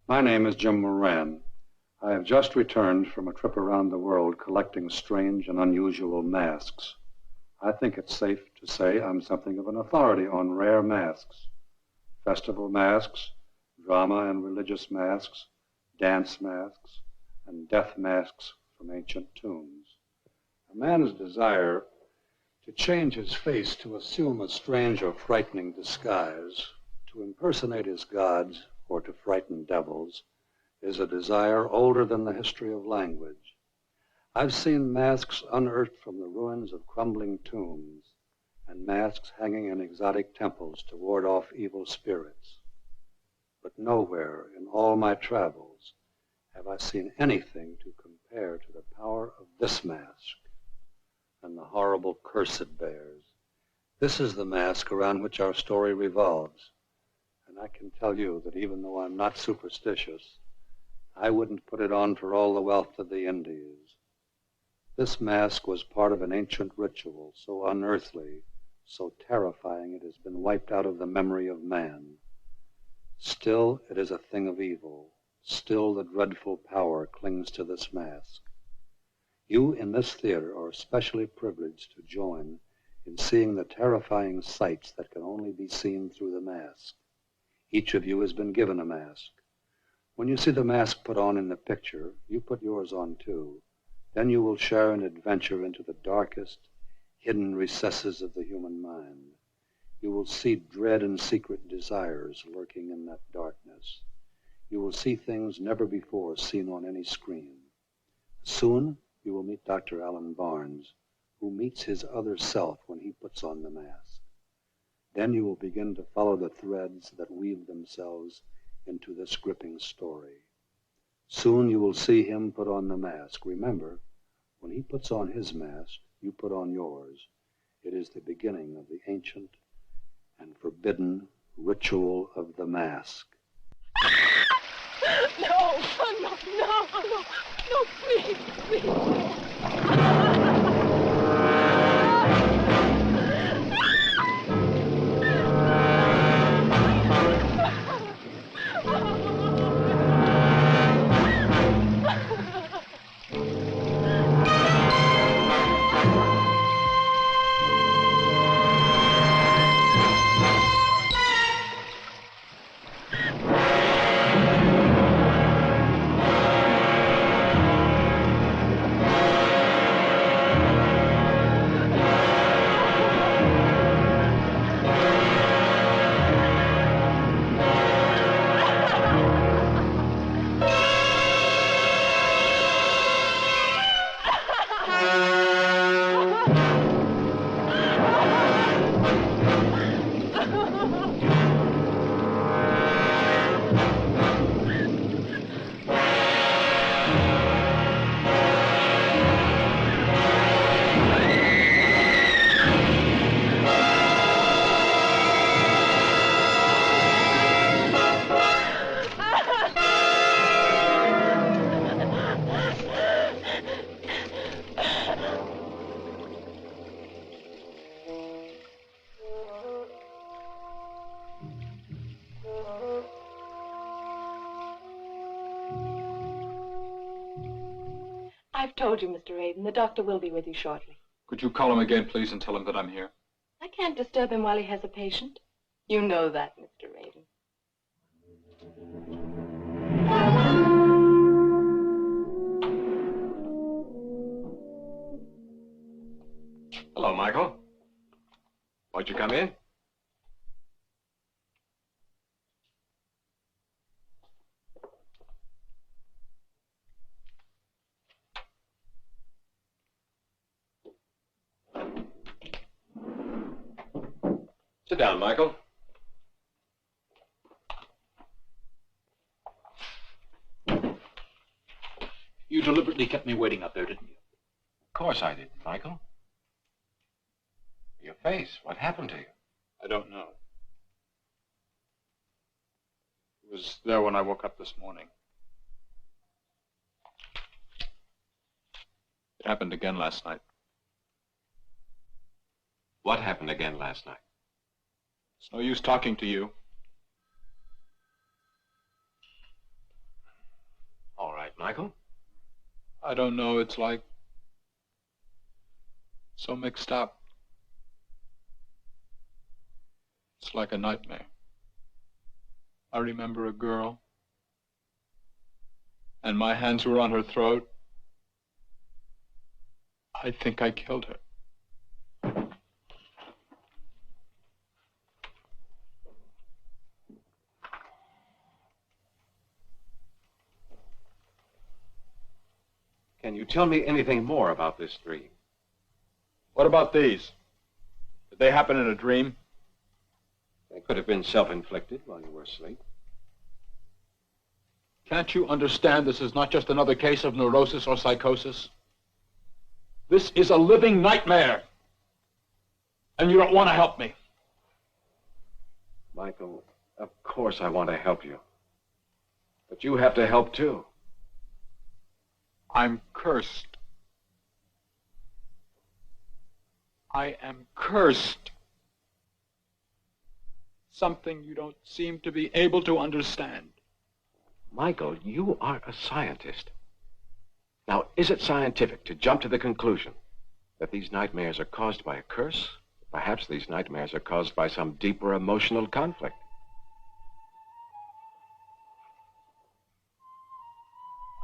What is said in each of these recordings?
My name is Jim Moran. I have just returned from a trip around the world collecting strange and unusual masks. I think it's safe to say I'm something of an authority on rare masks. Festival masks, drama and religious masks, dance masks, and death masks from ancient tombs. A man's desire to change his face, to assume a strange or frightening disguise, to impersonate his gods or to frighten devils, is a desire older than the history of language. I've seen masks unearthed from the ruins of crumbling tombs and masks hanging in exotic temples to ward off evil spirits. But nowhere in all my travels have I seen anything to compare to the power of this mask and the horrible curse it bears. This is the mask around which our story revolves. And I can tell you that even though I'm not superstitious, I wouldn't put it on for all the wealth of the Indies. This mask was part of an ancient ritual so unearthly, so terrifying it has been wiped out of the memory of man. Still, it is a thing of evil. Still, the dreadful power clings to this mask. You in this theater are especially privileged to join in seeing the terrifying sights that can only be seen through the mask. Each of you has been given a mask. When you see the mask put on in the picture, you put yours on too. Then you will share an adventure into the darkest, hidden recesses of the human mind. You will see dread and secret desires lurking in that darkness. You will see things never before seen on any screen. Soon, you will meet Dr. Alan Barnes, who meets his other self when he puts on the mask. Then you will begin to follow the threads that weave themselves into this gripping story. Soon you will see him put on the mask. Remember, when he puts on his mask, you put on yours. It is the beginning of the ancient and forbidden ritual of the mask. No, please, please. I've told you, Mr. Aiden. The doctor will be with you shortly. Could you call him again, please, and tell him that I'm here? I can't disturb him while he has a patient. You know that, Mr. Aiden. Hello, Michael. Won't you come in? Sit down, Michael. You deliberately kept me waiting up there, didn't you? Of course I did, Michael. Your face, what happened to you? I don't know. It was there when I woke up this morning. It happened again last night. What happened again last night? It's no use talking to you. I don't know. It's like so mixed up. It's like a nightmare. I remember a girl, and my hands were on her throat. I think I killed her. Can you tell me anything more about this dream? What about these? Did they happen in a dream? They could have been self-inflicted while you were asleep. Can't you understand this is not just another case of neurosis or psychosis? This is a living nightmare. And you don't want to help me. Michael, of course I want to help you. But you have to help too. I'm cursed. I am cursed. Something you don't seem to be able to understand. Michael, you are a scientist. Now, is it scientific to jump to the conclusion that these nightmares are caused by a curse? Perhaps these nightmares are caused by some deeper emotional conflict.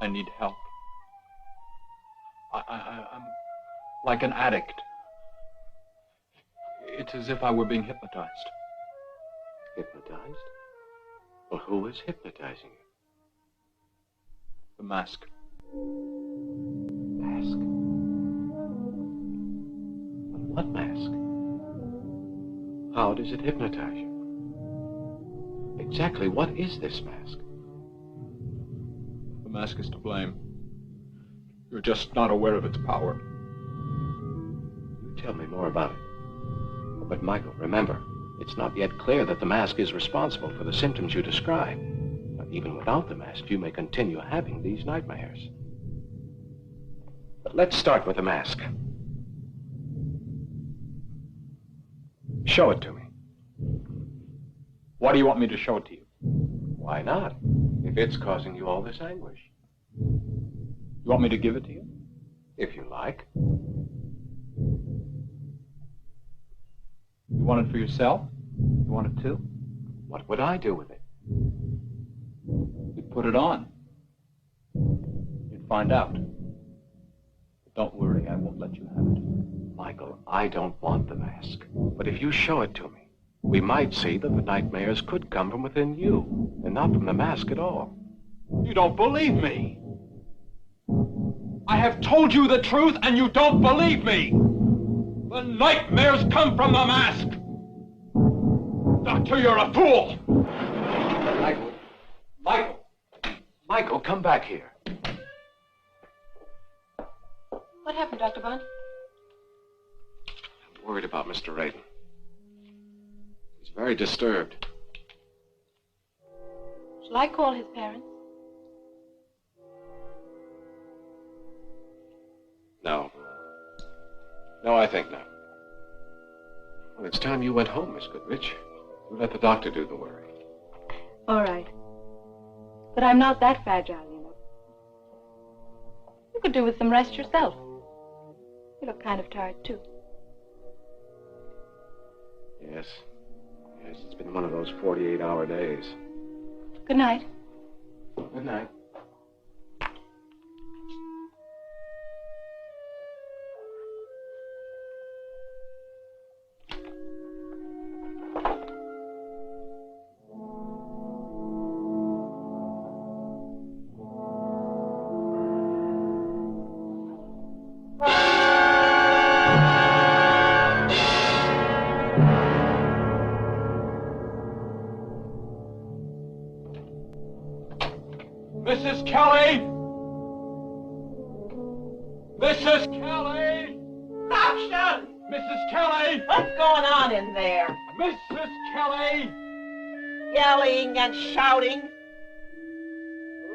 I need help. I'm like an addict. It's as if I were being hypnotized. Hypnotized? Well, who is hypnotizing you? The mask. Mask? But what mask? How does it hypnotize you? Exactly what is this mask? The mask is to blame. You're just not aware of its power. You tell me more about it. But Michael, remember, it's not yet clear that the mask is responsible for the symptoms you describe. But even without the mask, you may continue having these nightmares. But let's start with the mask. Show it to me. Why do you want me to show it to you? Why not? If it's causing you all this anguish. You want me to give it to you? If you like. You want it for yourself? You want it too? What would I do with it? You'd put it on. You'd find out. But don't worry, I won't let you have it. Michael, I don't want the mask. But if you show it to me, we might see that the nightmares could come from within you, and not from the mask at all. You don't believe me. I have told you the truth, and you don't believe me. The nightmares come from the mask. Doctor, you're a fool. Michael. Michael. Michael, come back here. What happened, Dr. Bond? I'm worried about Mr. Raiden. He's very disturbed. Shall I call his parents? No. No, I think not. Well, it's time you went home, Miss Goodrich. You let the doctor do the worry. All right. But I'm not that fragile, you know. You could do with some rest yourself. You look kind of tired, too. Yes. Yes, it's been one of those 48-hour days. Good night. Good night. Mrs. Kelly! Mrs. Kelly! Option! Mrs. Kelly! What's going on in there? Mrs. Kelly! Yelling and shouting.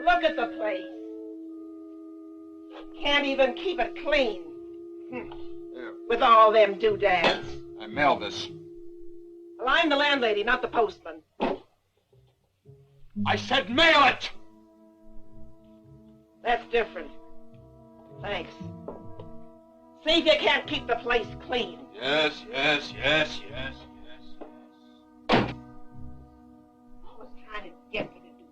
Look at the place. Can't even keep it clean. With all them doodads. I mailed this. Well, I'm the landlady, not the postman. I said mail it! That's different. Thanks. See if you can't keep the place clean. Yes. Always trying to get me to do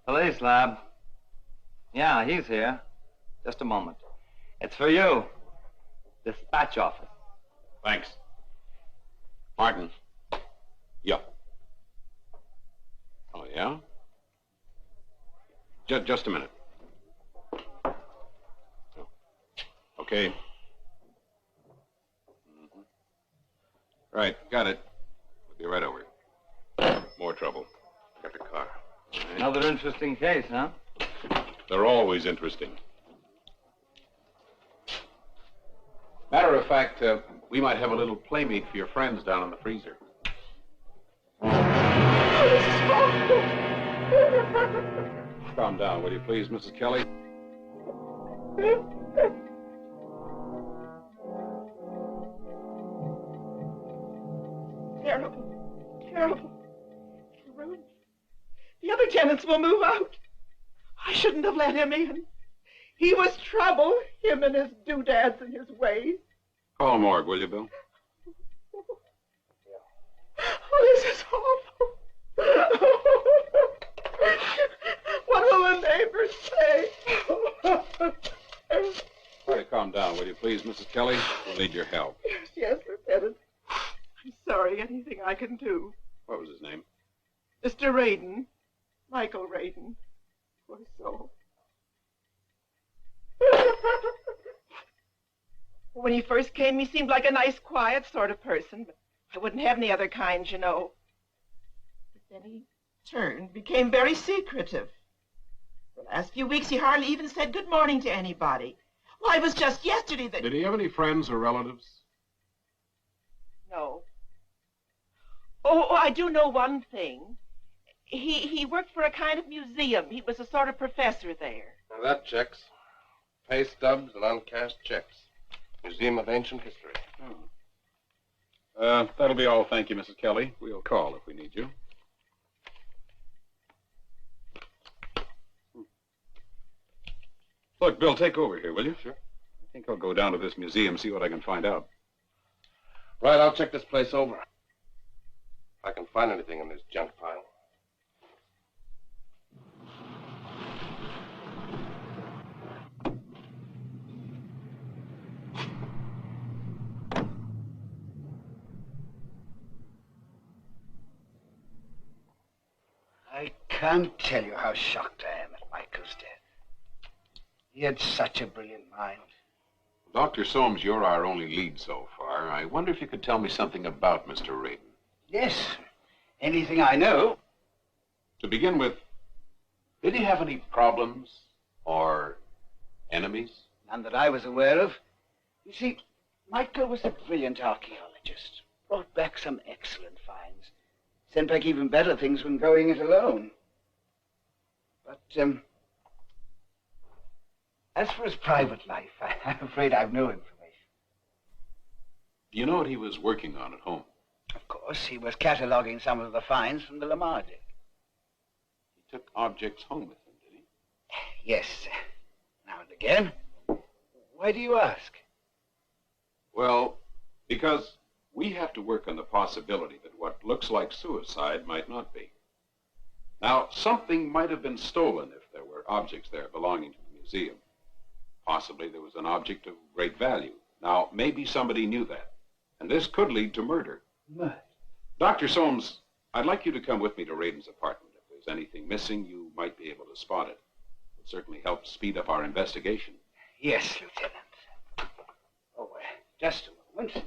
Police lab. Yeah, he's here. Just a moment. It's for you. Dispatch office. Thanks. Martin. Yeah. Oh, yeah? Just a minute. Oh. Okay. Right, got it. We'll be right over. More trouble. Got the car. Right. Another interesting case, huh? They're always interesting. Matter of fact, we might have a little playmate for your friends down in the freezer. Calm down, will you please, Mrs. Kelly? Terrible. Terrible. It's ruined. The other tenants will move out. I shouldn't have let him in. He was trouble, him and his doodads and his ways. Call morgue, will you, Bill? Oh, this is awful. What will the neighbors say? Try to calm down, will you please, Mrs. Kelly? We'll need your help. Yes, Lieutenant. I'm sorry. Anything I can do. What was his name? Mr. Radin. Michael Radin. Poor soul. When he first came, he seemed like a nice, quiet sort of person, but I wouldn't have any other kind, you know. But then he turned, became very secretive. The last few weeks, he hardly even said good morning to anybody. Why, it was just yesterday that... Did he have any friends or relatives? No. Oh, I do know one thing. He worked for a kind of museum. He was a sort of professor there. Now that checks. Pay stubs and uncashed checks. Museum of Ancient History. That'll be all, thank you, Mrs. Kelly. We'll call if we need you. Look, Bill, take over here, will you? Sure. I think I'll go down to this museum, see what I can find out. Right, I'll check this place over. If I can find anything in this junk pile. I can't tell you how shocked I am at Michael's death. He had such a brilliant mind. Dr. Soames, you're our only lead so far. I wonder if you could tell me something about Mr. Radin. Yes, anything I know. To begin with, did he have any problems or enemies? None that I was aware of. You see, Michael was a brilliant archaeologist. Brought back some excellent finds. Sent back even better things when going it alone. But, as for his private life, I'm afraid I've no information. Do you know what he was working on at home? Of course, he was cataloguing some of the finds from the Lamar dig. He took objects home with him, did he? Yes. Now, and again. Why do you ask? Well, because we have to work on the possibility that what looks like suicide might not be. Now, something might have been stolen if there were objects there belonging to the museum. Possibly there was an object of great value. Now, maybe somebody knew that, and this could lead to murder. Murder? Dr. Soames, I'd like you to come with me to Radin's apartment. If there's anything missing, you might be able to spot it. It would certainly help speed up our investigation. Yes, Lieutenant. Oh, just a moment.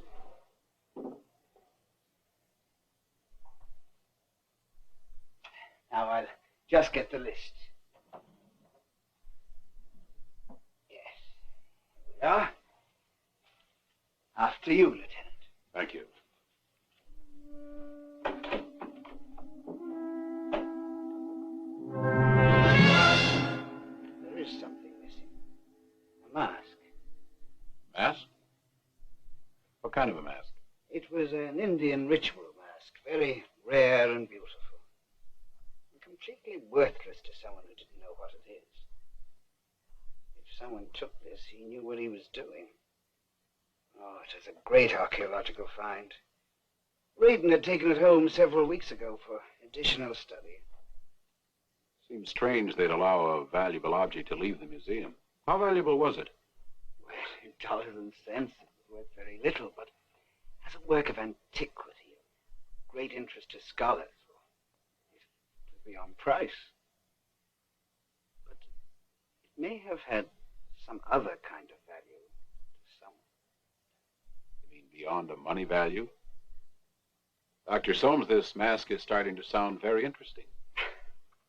Now, I'll just get the list. Yes. Here we are. After you, Lieutenant. Thank you. There is something missing. A mask. Mask? What kind of a mask? It was an Indian ritual mask, very rare and beautiful. And completely worthless to someone who didn't know what it is. If someone took this, he knew what he was doing. Oh, it is a great archaeological find. Radin had taken it home several weeks ago for additional study. Seems strange they'd allow a valuable object to leave the museum. How valuable was it? Well, in dollars and cents, it was worth very little, but as a work of antiquity, of great interest to scholars, it was beyond price. But it may have had some other kind of value to someone. You mean beyond a money value? Dr. Soames, this mask is starting to sound very interesting.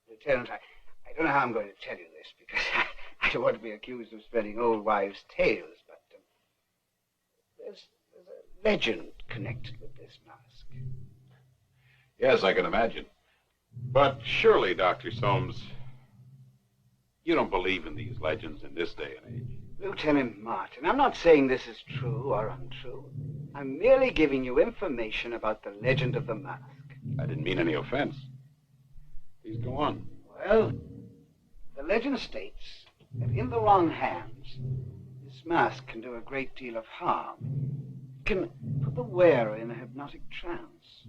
Lieutenant, I don't know how I'm going to tell you this, because I don't want to be accused of spreading old wives' tales, but there's a legend connected with this mask. Yes, I can imagine. But surely, Dr. Soames, you don't believe in these legends in this day and age. Lieutenant Martin, I'm not saying this is true or untrue. I'm merely giving you information about the legend of the mask. I didn't mean any offense. Please go on. Well, the legend states that in the wrong hands, this mask can do a great deal of harm. It can put the wearer in a hypnotic trance,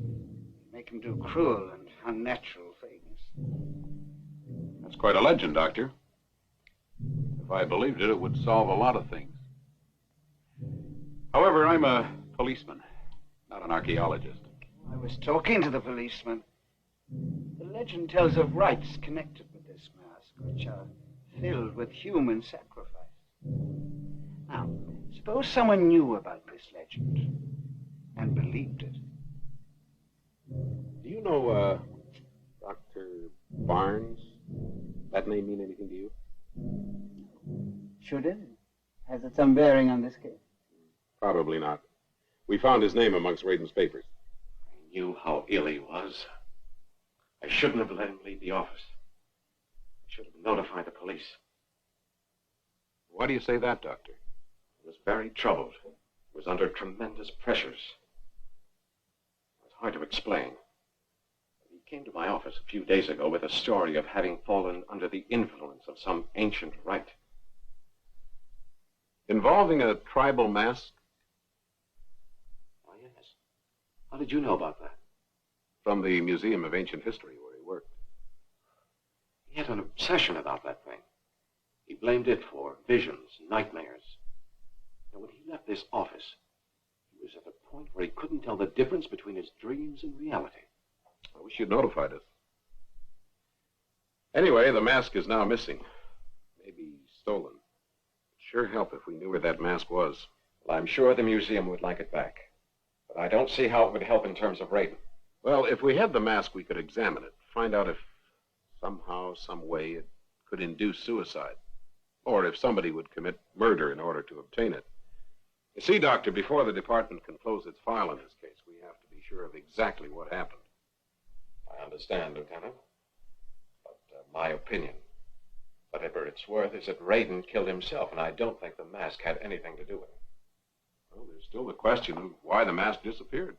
make him do cruel and unnatural things. That's quite a legend, Doctor. If I believed it, it would solve a lot of things. However, I'm a policeman, not an archaeologist. I was talking to the policeman. The legend tells of rites connected with this mask, which are filled with human sacrifice. Now, suppose someone knew about this legend and believed it. Do you know, Dr. Barnes? That name mean anything to you? Should it? Has it some bearing on this case? Probably not. We found his name amongst Radin's papers. I knew how ill he was. I shouldn't have let him leave the office. I should have notified the police. Why do you say that, Doctor? He was very troubled. He was under tremendous pressures. It's hard to explain. He came to my office a few days ago with a story of having fallen under the influence of some ancient rite. Involving a tribal mask? Oh, yes. How did you know about that? From the Museum of Ancient History, where he worked. He had an obsession about that thing. He blamed it for visions, nightmares. And when he left this office, he was at the point where he couldn't tell the difference between his dreams and reality. I wish you'd notified us. Anyway, the mask is now missing. Maybe stolen. It'd sure help if we knew where that mask was. Well, I'm sure the museum would like it back. But I don't see how it would help in terms of Radin. Well, if we had the mask, we could examine it, find out if somehow, some way, it could induce suicide. Or if somebody would commit murder in order to obtain it. You see, Doctor, before the department can close its file on this case, we have to be sure of exactly what happened. I understand, Lieutenant. But my opinion, whatever it's worth, is that Radin killed himself, and I don't think the mask had anything to do with it. Well, there's still the question of why the mask disappeared.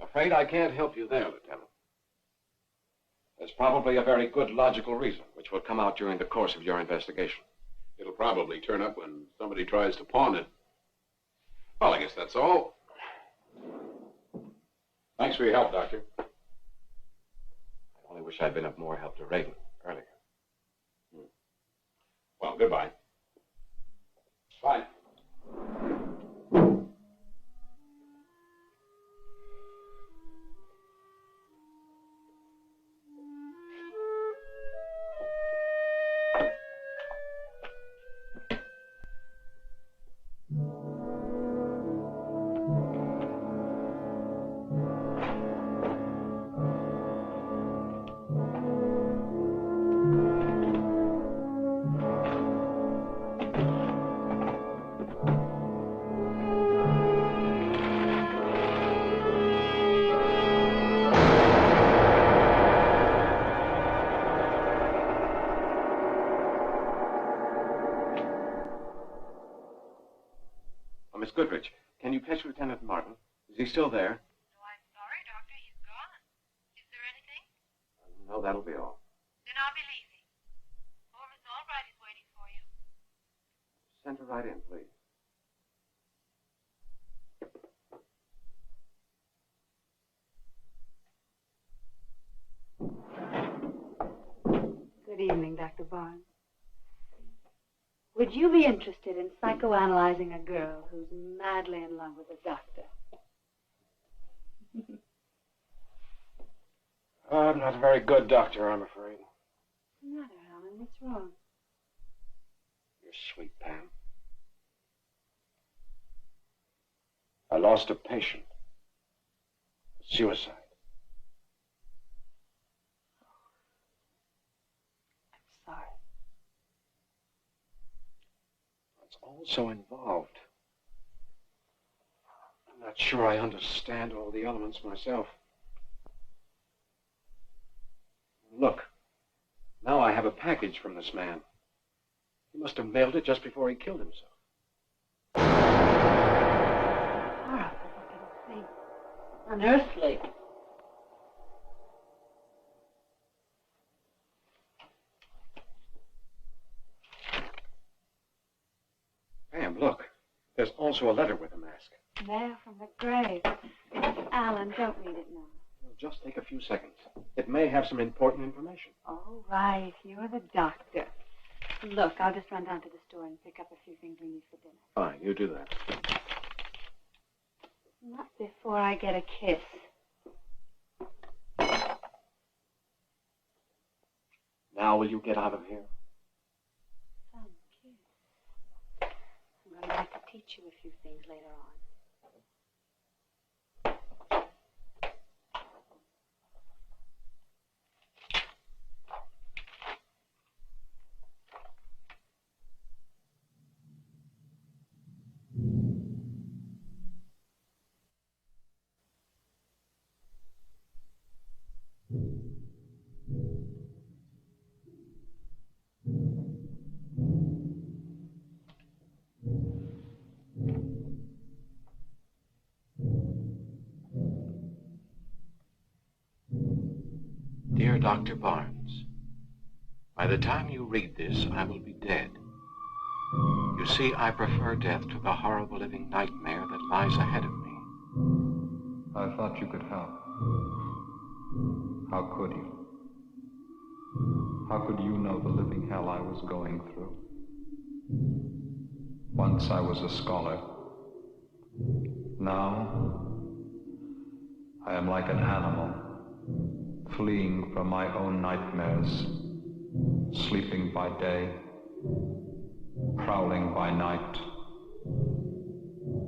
I'm afraid I can't help you there, Lieutenant. There's probably a very good logical reason, which will come out during the course of your investigation. It'll probably turn up when somebody tries to pawn it. Well, I guess that's all. Thanks for your help, Doctor. I only wish I'd been of more help to Reagan earlier. Well, goodbye. Bye. Miss Goodrich, can you catch Lieutenant Martin? Is he still there? No, I'm sorry, Doctor. He's gone. Is there anything? No, that'll be all. Then I'll be leaving. Oh, Miss Albright is waiting for you. Send her right in, please. Good evening, Dr. Barnes. Would you be interested in psychoanalyzing a girl who's madly in love with a doctor? I'm not a very good doctor, I'm afraid. What's the matter, Alan? What's wrong? You're sweet, Pam. I lost a patient. Suicide. I'm sorry. It's all so involved. I'm not sure I understand all the elements myself. Look, now I have a package from this man. He must have mailed it just before he killed himself. Horrible looking thing. Unearthly. Pam, look. There's also a letter with a mask. There from the grave. Alan, don't read it now. It'll just take a few seconds. It may have some important information. All right, you're the doctor. Look, I'll just run down to the store and pick up a few things we need for dinner. Fine, you do that. Not before I get a kiss. Now will you get out of here? Some kiss. I'm going to have to teach you a few things later on. Dear Dr. Barnes, by the time you read this, I will be dead. You see, I prefer death to the horrible living nightmare that lies ahead of me. I thought you could help. How could you? How could you know the living hell I was going through? Once I was a scholar. Now, I am like an animal, fleeing from my own nightmares, sleeping by day, prowling by night.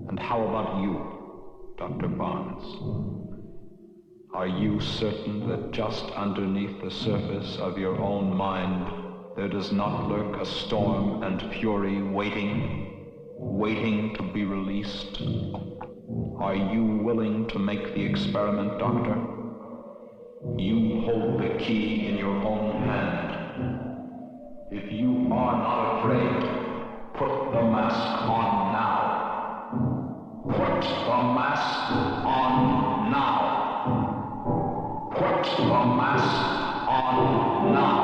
And how about you, Dr. Barnes? Are you certain that just underneath the surface of your own mind there does not lurk a storm and fury waiting to be released? Are you willing to make the experiment, Doctor? You hold the key in your own hand. If you are not afraid, put the mask on now. Put the mask on now. Put the mask on now.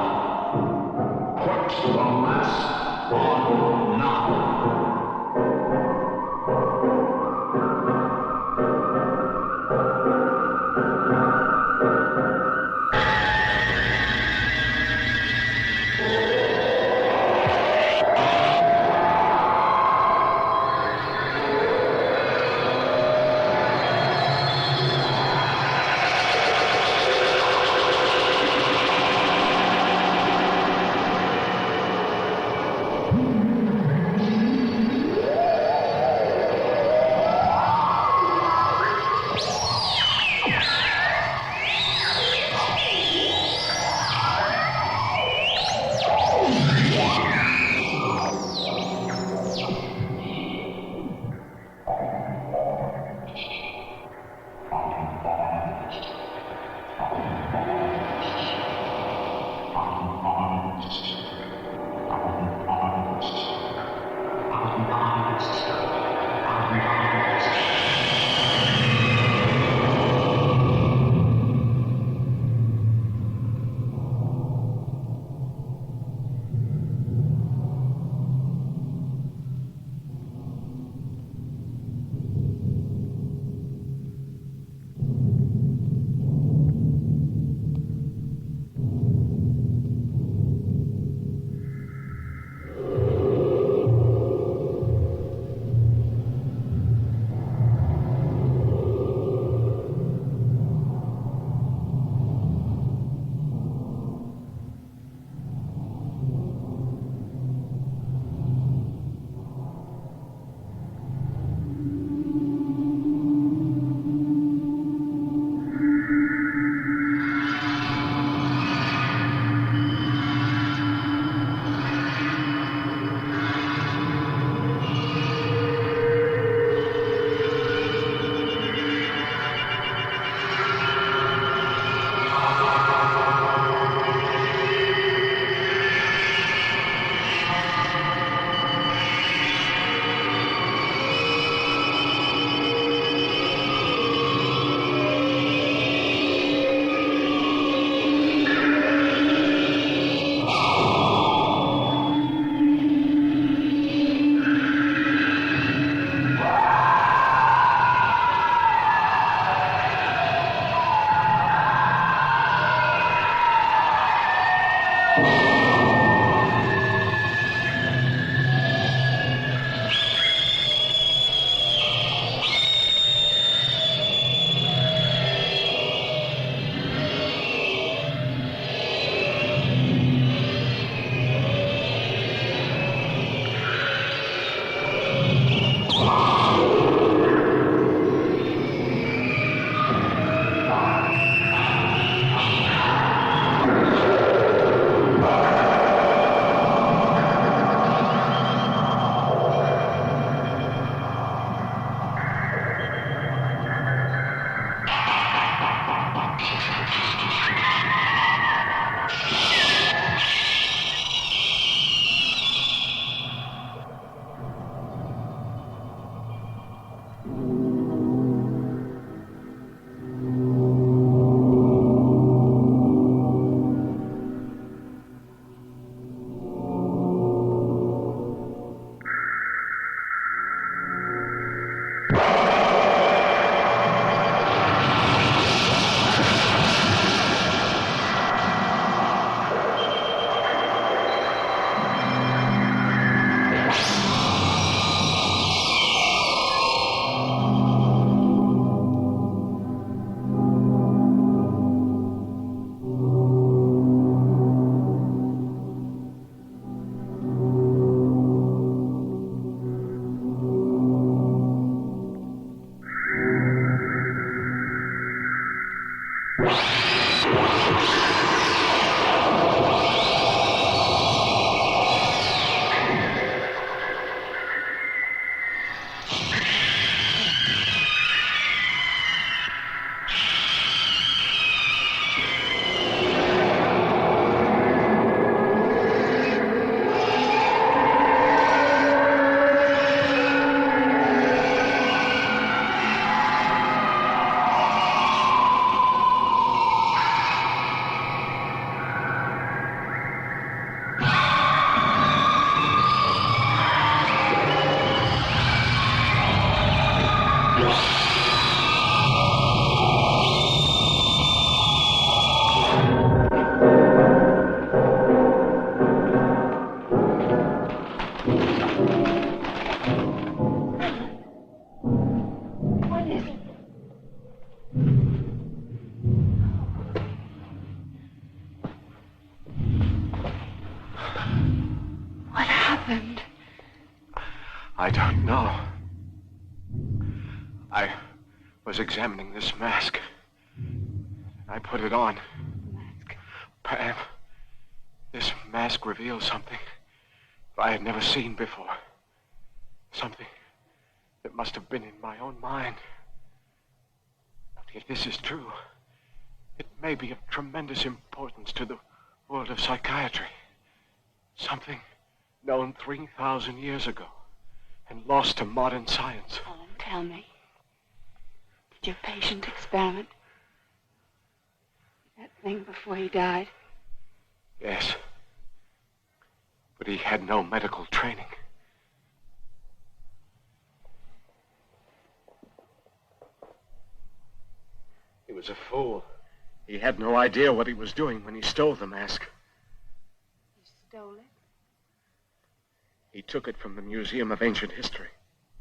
Put the mask on I don't know. I was examining this mask. I put it on. Mask. Pam, this mask reveals something I had never seen before. Something that must have been in my own mind. If this is true, it may be of tremendous importance to the world of psychiatry. Something known 3,000 years ago and lost to modern science. Alan, tell me. Did your patient experiment that thing before he died? Yes. But he had no medical training. He was a fool. He had no idea what he was doing when he stole the mask. He stole it? He took it from the Museum of Ancient History.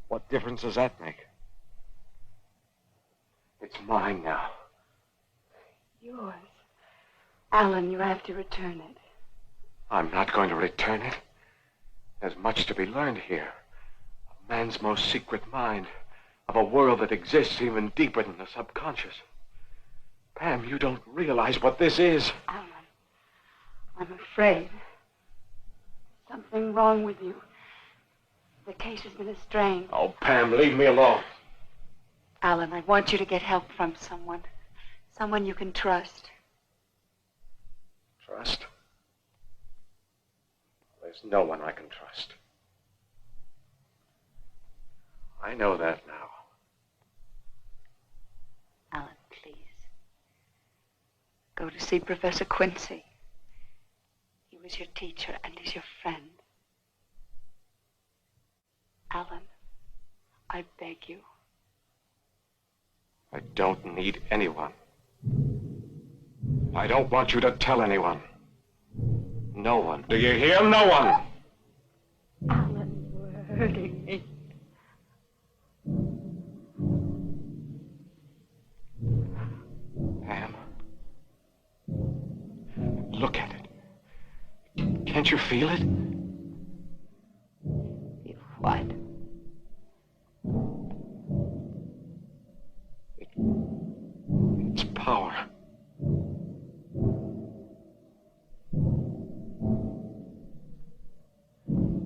What difference does that make? It's mine now. Yours. Alan, you have to return it. I'm not going to return it. There's much to be learned here. Of man's most secret mind. Of a world that exists even deeper than the subconscious. Pam, you don't realize what this is. Alan, I'm afraid. Something wrong with you. The case has been a strain. Oh, Pam, leave me alone. Alan, I want you to get help from someone. Someone you can trust. Trust? There's no one I can trust. I know that now. Alan, please. Go to see Professor Quincy. He was your teacher and he's your friend. Alan, I beg you. I don't need anyone. I don't want you to tell anyone. No one. Do you hear? No one. Alan, you're hurting me. Pam. Look at it. Can't you feel it? Feel what? It's power.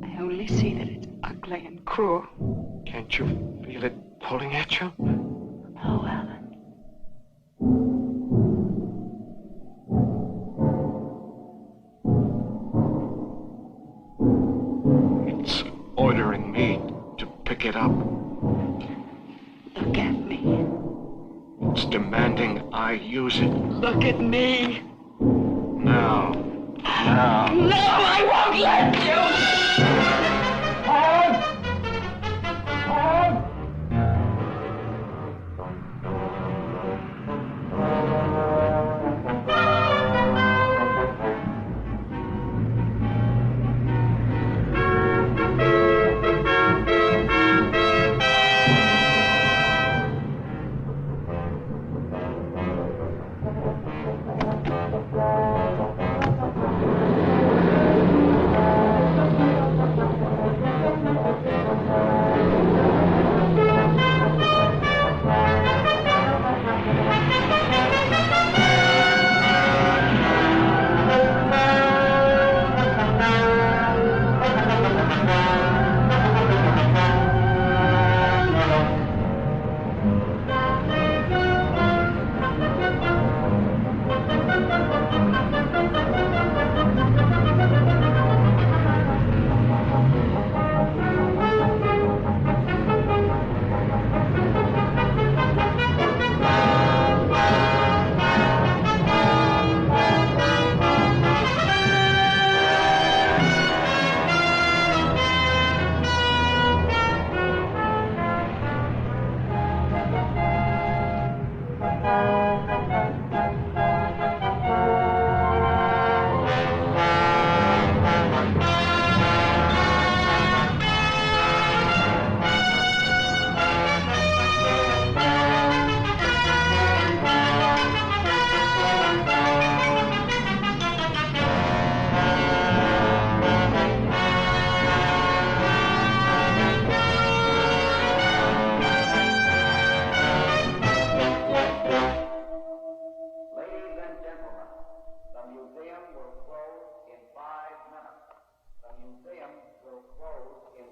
I only see that it's ugly and cruel. Can't you feel it pulling at you? No, Alan. It's ordering me to pick it up. Look at me. It's demanding I use it. Look at me. Now. Now. No, I won't let you! museum will close in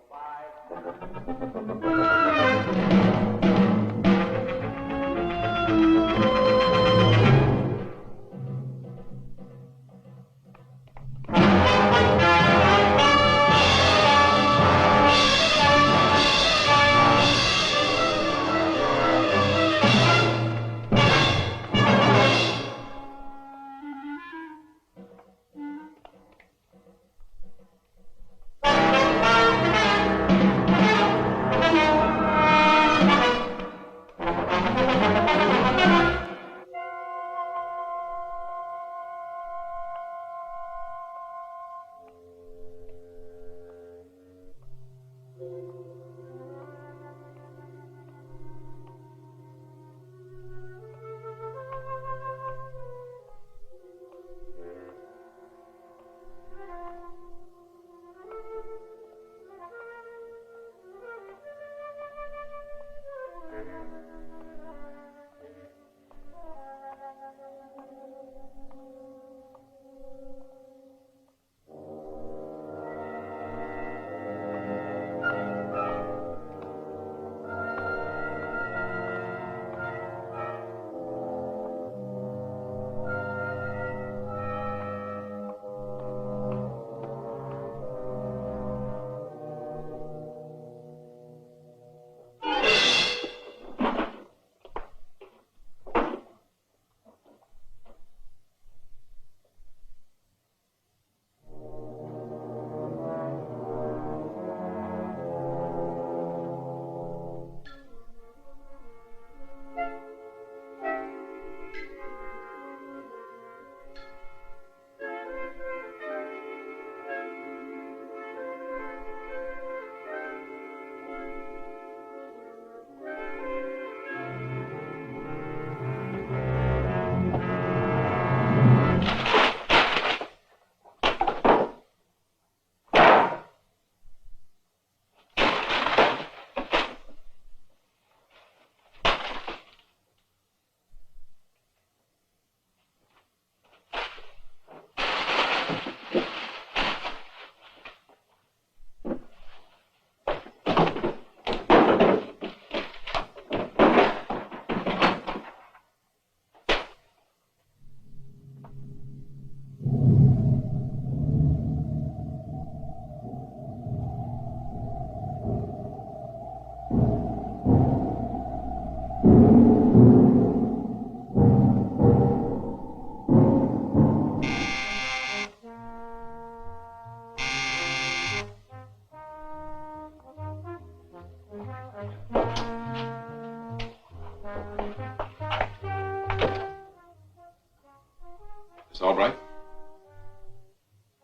Miss Albright?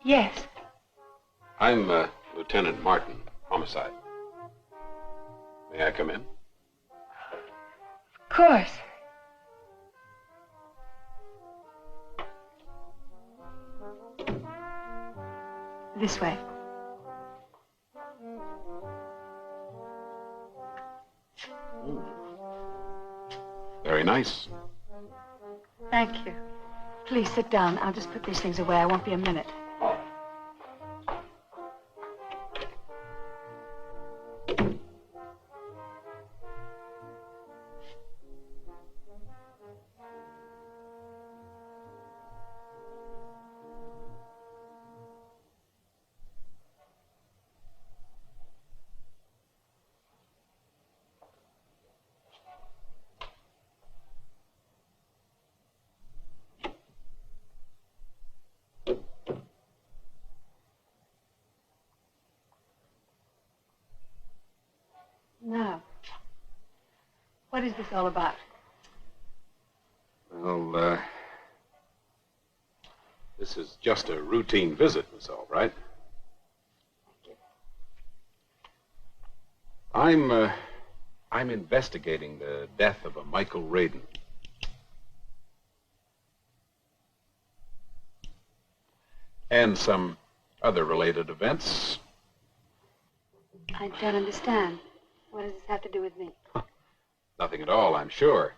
Yes. I'm Lieutenant Martin, homicide. May I come in? Of course. This way. Very nice. Thank you. Please sit down. I'll just put these things away. I won't be a minute. Now, what is this all about? Well, this is just a routine visit, Miss Albright. I'm investigating the death of a Michael Radin. And some other related events. I don't understand. What does this have to do with me? Nothing at all, I'm sure.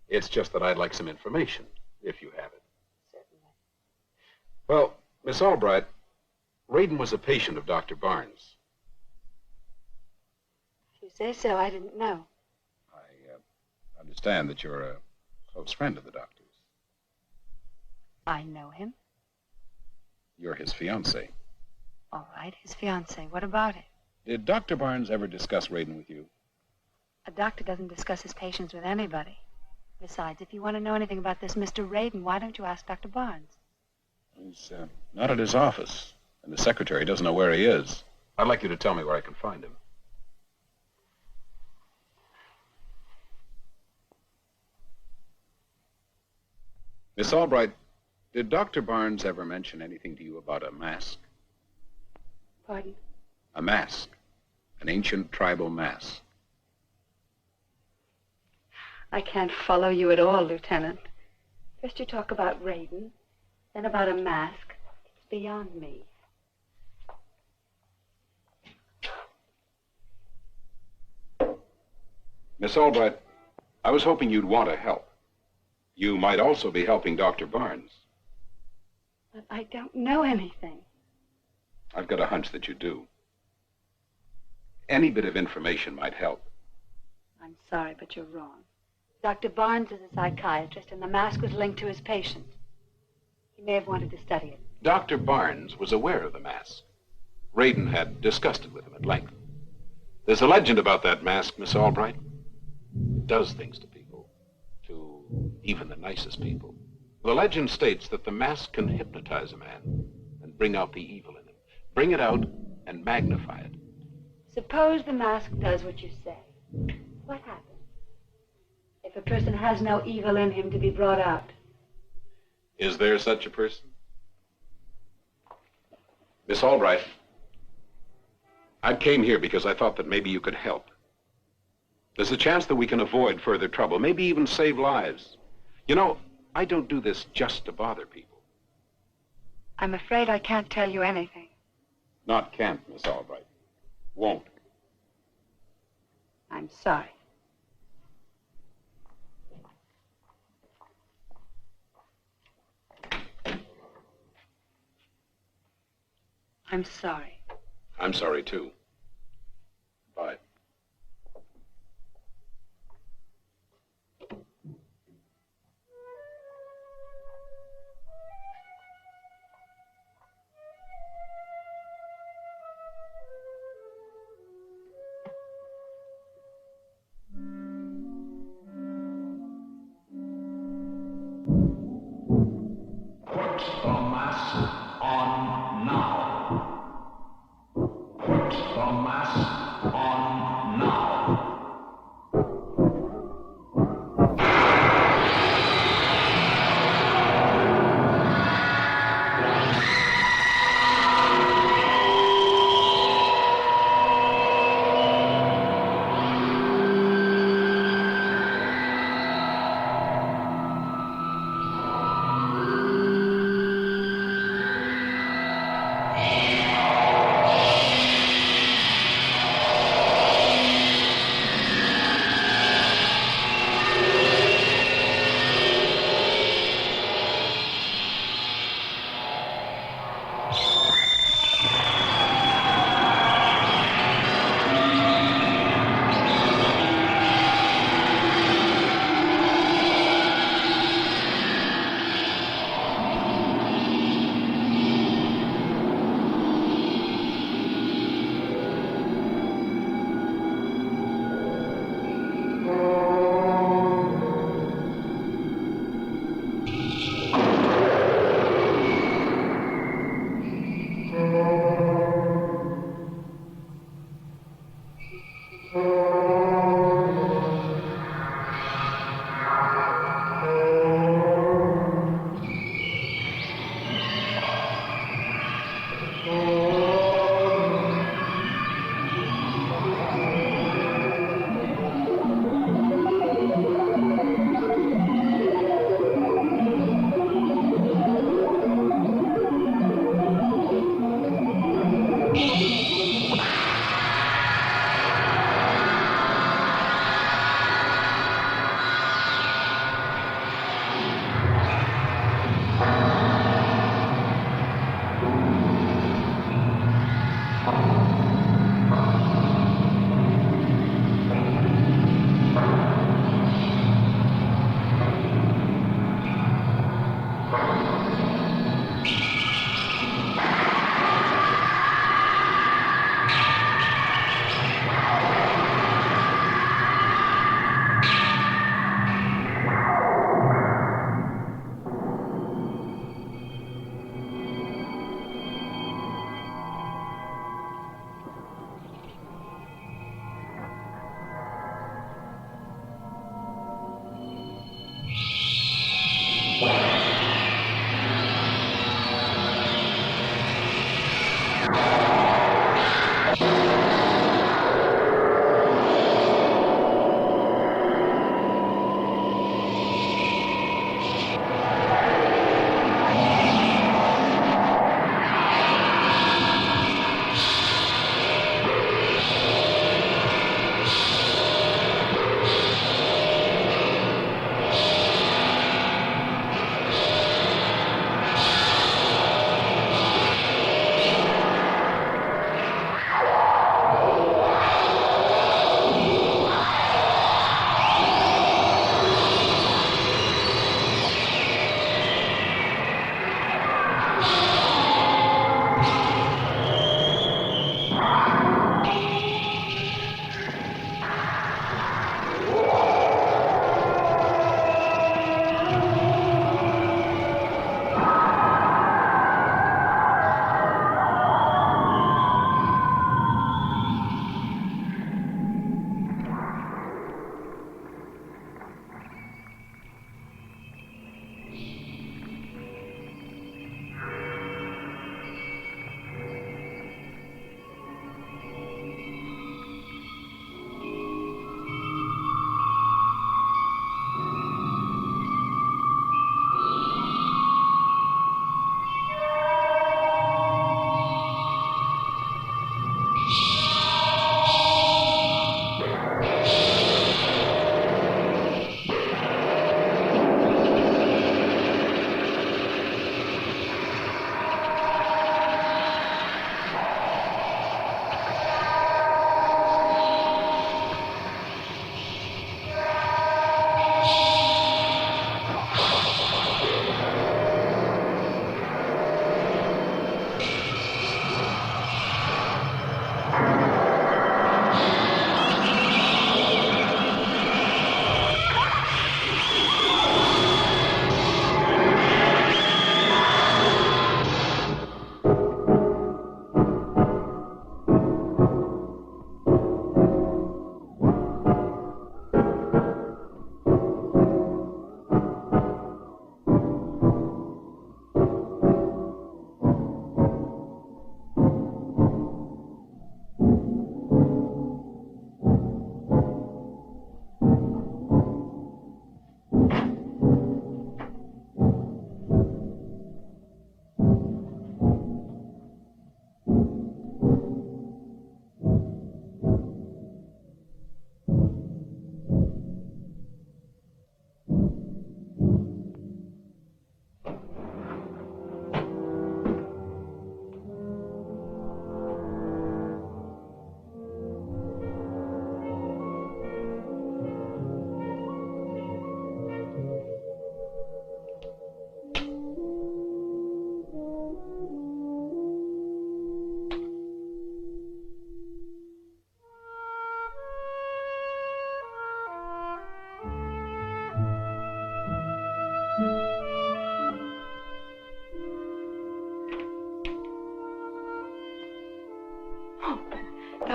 It's just that I'd like some information, if you have it. Certainly. Well, Miss Albright, Raiden was a patient of Dr. Barnes. If you say so, I didn't know. I understand that you're a close friend of the doctor's. I know him. You're his fiancée. All right, his fiancée. What about it? Did Dr. Barnes ever discuss Raiden with you? A doctor doesn't discuss his patients with anybody. Besides, if you want to know anything about this Mr. Raiden, why don't you ask Dr. Barnes? He's not at his office, and the secretary doesn't know where he is. I'd like you to tell me where I can find him. Miss Albright, did Dr. Barnes ever mention anything to you about a mask? Pardon? A mask. An ancient tribal mask. I can't follow you at all, Lieutenant. First you talk about Raiden, then about a mask. It's beyond me. Miss Albright, I was hoping you'd want to help. You might also be helping Dr. Barnes. But I don't know anything. I've got a hunch that you do. Any bit of information might help. I'm sorry, but you're wrong. Dr. Barnes is a psychiatrist, and the mask was linked to his patient. He may have wanted to study it. Dr. Barnes was aware of the mask. Raiden had discussed it with him at length. There's a legend about that mask, Miss Albright. It does things to people, to even the nicest people. The legend states that the mask can hypnotize a man and bring out the evil in him. Bring it out and magnify it. Suppose the mask does what you say. What happens? If a person has no evil in him to be brought out. Is there such a person? Miss Albright, I came here because I thought that maybe you could help. There's a chance that we can avoid further trouble, maybe even save lives. You know, I don't do this just to bother people. I'm afraid I can't tell you anything. Not can't, Miss Albright. Won't. I'm sorry. I'm sorry. I'm sorry, too. Bye.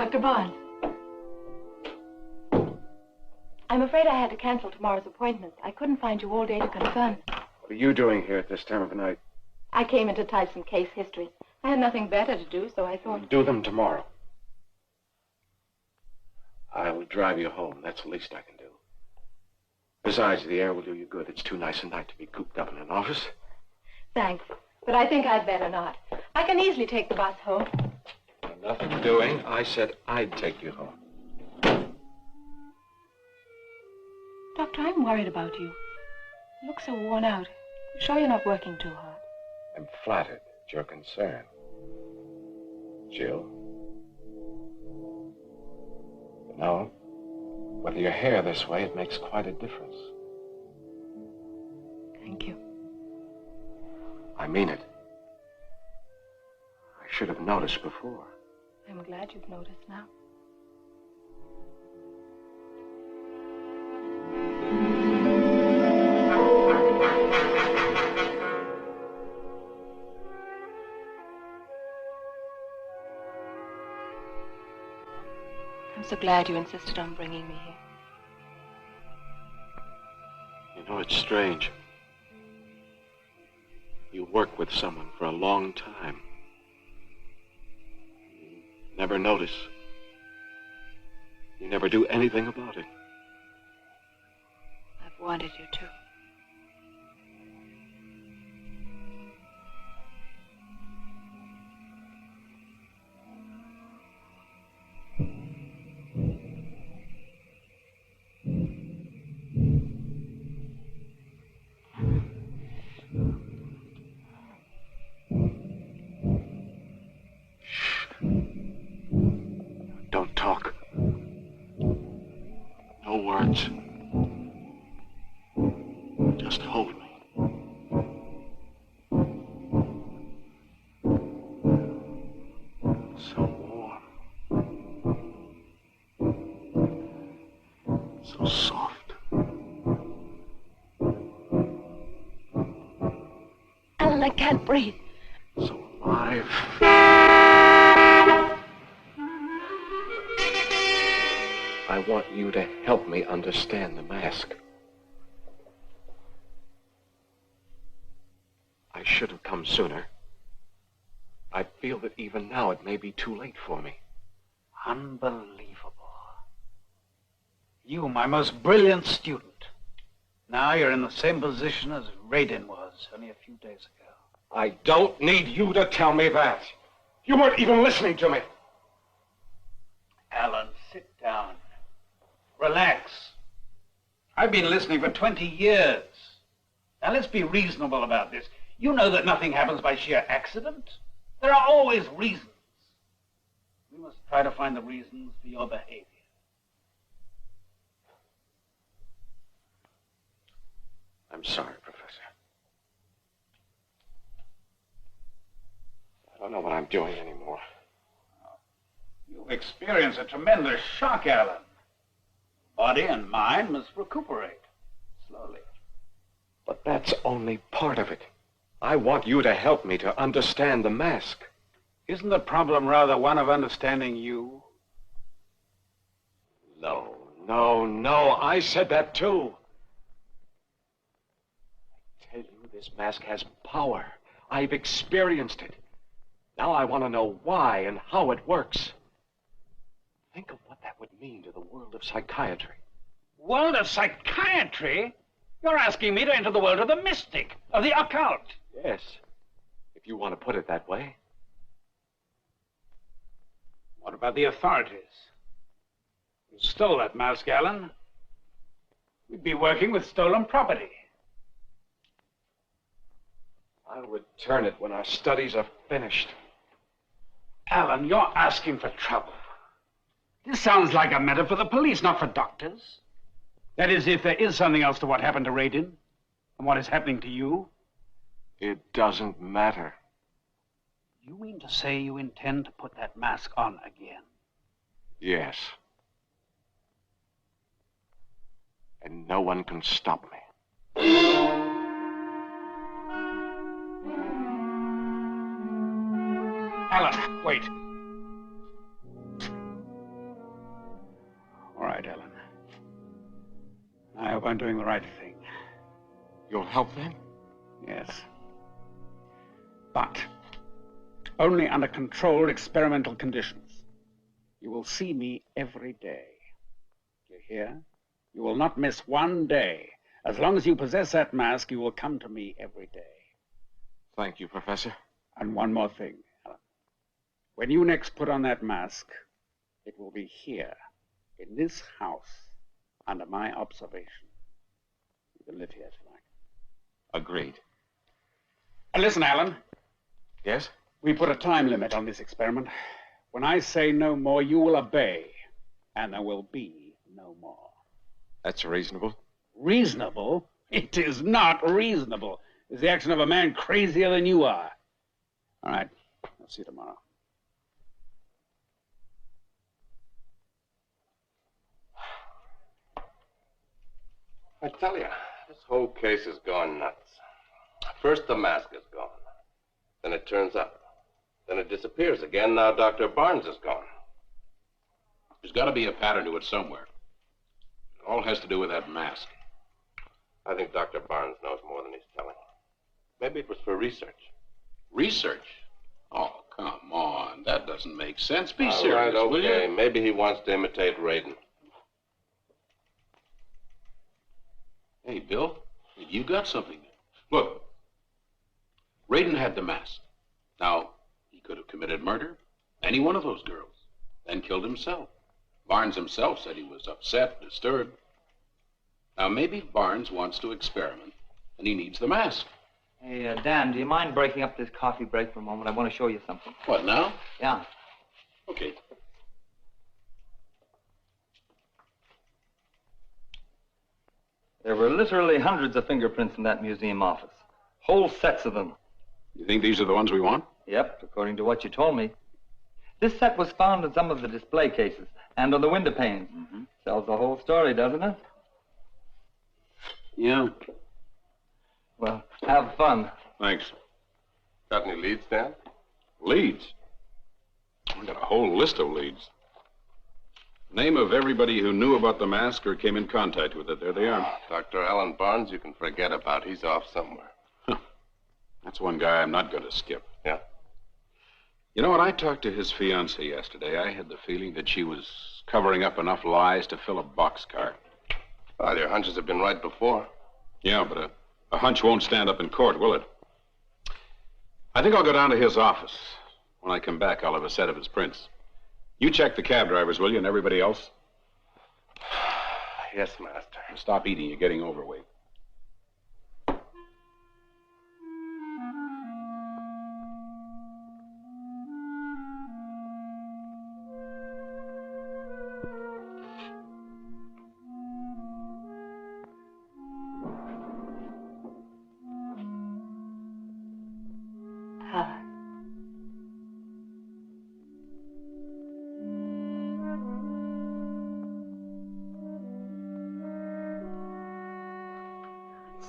Dr. Barnes. I'm afraid I had to cancel tomorrow's appointment. I couldn't find you all day to confirm. What are you doing here at this time of the night? I came in to type some case histories. I had nothing better to do, so I thought... Do them tomorrow. I will drive you home. That's the least I can do. Besides, the air will do you good. It's too nice a night to be cooped up in an office. Thanks, but I think I'd better not. I can easily take the bus home. Nothing doing. I said I'd take you home. Doctor, I'm worried about you. You look so worn out. You sure you're not working too hard? I'm flattered at your concern. Jill. You know, whether your hair this way, it makes quite a difference. Thank you. I mean it. I should have noticed before. I'm glad you've noticed now. I'm so glad you insisted on bringing me here. You know, it's strange. You work with someone for a long time. You never notice. You never do anything about it. I've wanted you to. Don't talk. No words. Just hold me. So warm. So soft. Alan, I can't breathe. So alive. I want you to help me understand the mask. I should have come sooner. I feel that even now it may be too late for me. Unbelievable. You, my most brilliant student. Now you're in the same position as Radin was only a few days ago. I don't need you to tell me that. You weren't even listening to me. Alan, sit down. Relax. I've been listening for 20 years. Now let's be reasonable about this. You know that nothing happens by sheer accident. There are always reasons. We must try to find the reasons for your behavior. I'm sorry, Professor. I don't know what I'm doing anymore. You've experienced a tremendous shock, Alan. Body and mind must recuperate slowly. But that's only part of it. I want you to help me to understand the mask. Isn't the problem rather one of understanding you? No. I said that too. I tell you, this mask has power. I've experienced it. Now I want to know why and how it works. Think of what that would mean to the world of psychiatry. World of psychiatry? You're asking me to enter the world of the mystic, of the occult. Yes, if you want to put it that way. What about the authorities? You stole that mask, Alan. We'd be working with stolen property. I'll return it when our studies are finished. Alan, you're asking for trouble. This sounds like a matter for the police, not for doctors. That is, if there is something else to what happened to Radin and what is happening to you. It doesn't matter. You mean to say you intend to put that mask on again? Yes. And no one can stop me. Alan, wait. I'm doing the right thing. You'll help them? Yes. But only under controlled experimental conditions. You will see me every day. You hear? You will not miss one day. As long as you possess that mask, you will come to me every day. Thank you, Professor. And one more thing, Alan. When you next put on that mask, it will be here, in this house, under my observation. You can live here if you like. Agreed. And listen, Alan. Yes? We put a time limit on this experiment. When I say no more, you will obey. And there will be no more. That's reasonable. Reasonable? It is not reasonable. It's the action of a man crazier than you are. All right. I'll see you tomorrow. I tell you, this whole case has gone nuts. First the mask is gone. Then it turns up. Then it disappears again. Now Dr. Barnes is gone. There's got to be a pattern to it somewhere. It all has to do with that mask. I think Dr. Barnes knows more than he's telling. Maybe it was for research. Research? Oh, come on. That doesn't make sense. Be All serious, right, will okay. you? Maybe he wants to imitate Raiden. Hey, Bill, you got something. Look, Raiden had the mask. Now, he could have committed murder, any one of those girls, then killed himself. Barnes himself said he was upset, disturbed. Now, maybe Barnes wants to experiment, and he needs the mask. Hey, Dan, do you mind breaking up this coffee break for a moment? I want to show you something. What, now? Yeah. Okay. There were literally hundreds of fingerprints in that museum office. Whole sets of them. You think these are the ones we want? Yep, according to what you told me. This set was found in some of the display cases and on the window panes. Mm-hmm. Tells the whole story, doesn't it? Yeah. Well, have fun. Thanks. Got any leads, Dan? Leads? I got a whole list of leads. Name of everybody who knew about the mask or came in contact with it. There they are. Dr. Alan Barnes, you can forget about. He's off somewhere. That's one guy I'm not going to skip. Yeah? You know, when I talked to his fiancée yesterday, I had the feeling that she was covering up enough lies to fill a boxcar. Well, your hunches have been right before. Yeah, but a hunch won't stand up in court, will it? I think I'll go down to his office. When I come back, I'll have a set of his prints. You check the cab drivers, will you, and everybody else? Yes, Master. Stop eating. You're getting overweight.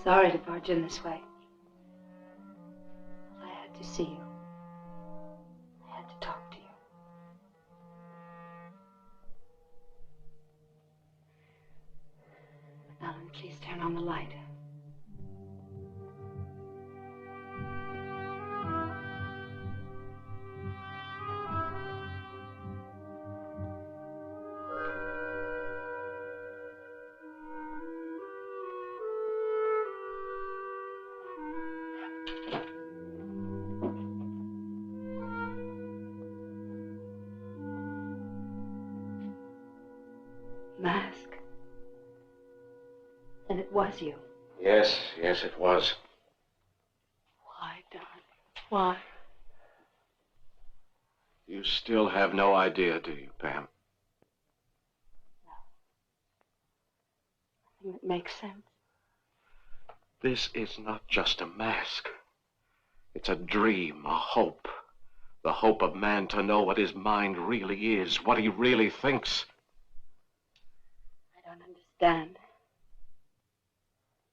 Sorry to barge in this way. I had to see you. I had to talk to you. Alan, please turn on the light. Mask. And it was you. Yes, it was. Why, darling? Why? You still have no idea, do you, Pam? Nothing that makes sense. This is not just a mask. It's a dream, a hope. The hope of man to know what his mind really is, what he really thinks. I don't understand.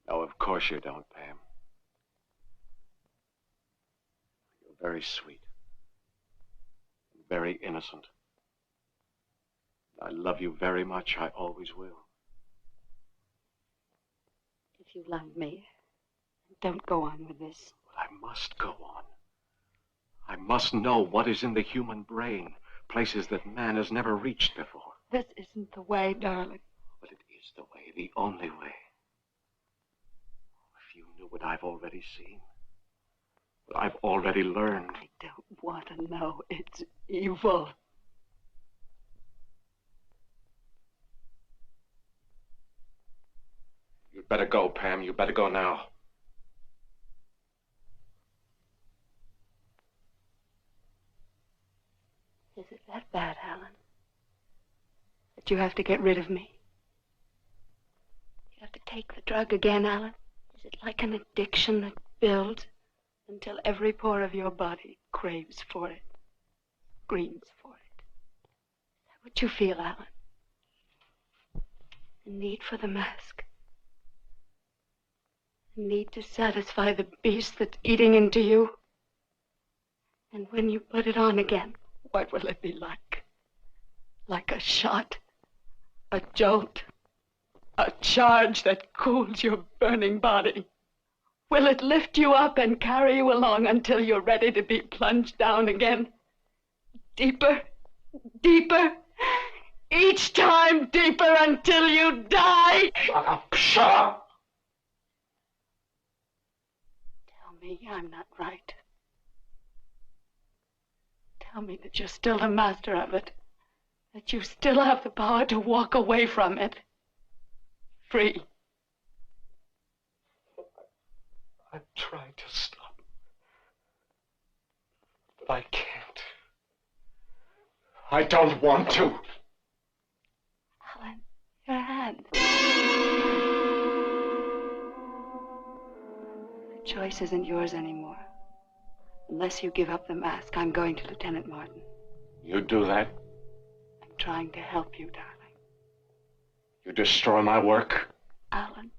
No, of course you don't, Pam. You're very sweet. Very innocent. I love you very much. I always will. If you love me, don't go on with this. But I must go on. I must know what is in the human brain, places that man has never reached before. This isn't the way, darling. But it is the way, the only way. If you knew what I've already seen, what I've already learned. I don't want to know. It's evil. You'd better go, Pam. You better go now. Is it that bad, Alan? That you have to get rid of me? You have to take the drug again, Alan? Is it like an addiction that builds until every pore of your body craves for it, screams for it? Is that what you feel, Alan? A need for the mask? A need to satisfy the beast that's eating into you? And when you put it on again, what will it be like? Like a shot, a jolt, a charge that cools your burning body? Will it lift you up and carry you along until you're ready to be plunged down again? Deeper, deeper, each time deeper until you die? Shut up, shut up! Tell me I'm not right. Tell me that you're still the master of it. That you still have the power to walk away from it. Free. I've tried to stop. But I can't. I don't want to. Alan, your hand. The choice isn't yours anymore. Unless you give up the mask, I'm going to Lieutenant Martin. You do that? I'm trying to help you, darling. You destroy my work. Alan.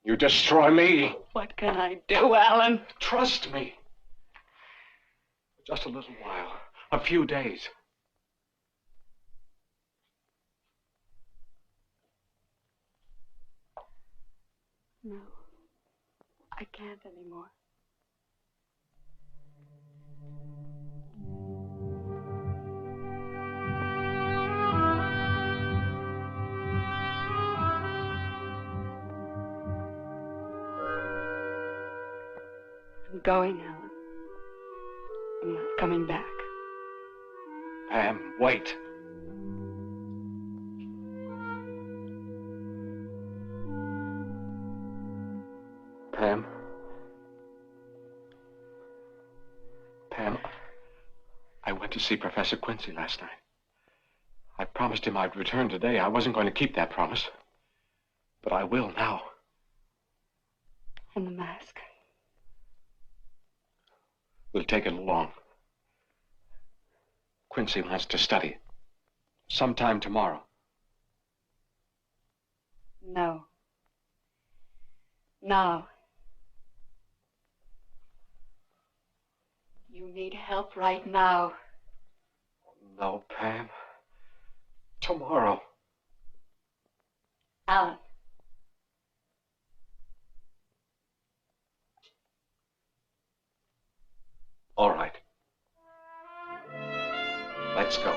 You destroy me. What can I do, Alan? Trust me. Just a little while. A few days. No. I can't anymore. I'm going, Alan. I'm not coming back. Pam, wait. Pam. Pam, I went to see Professor Quincy last night. I promised him I'd return today. I wasn't going to keep that promise. But I will now. And the mask. We'll take it along. Quincy wants to study it. Sometime tomorrow. No. Now. You need help right now. No, Pam. Tomorrow. Alan. All right. Let's go.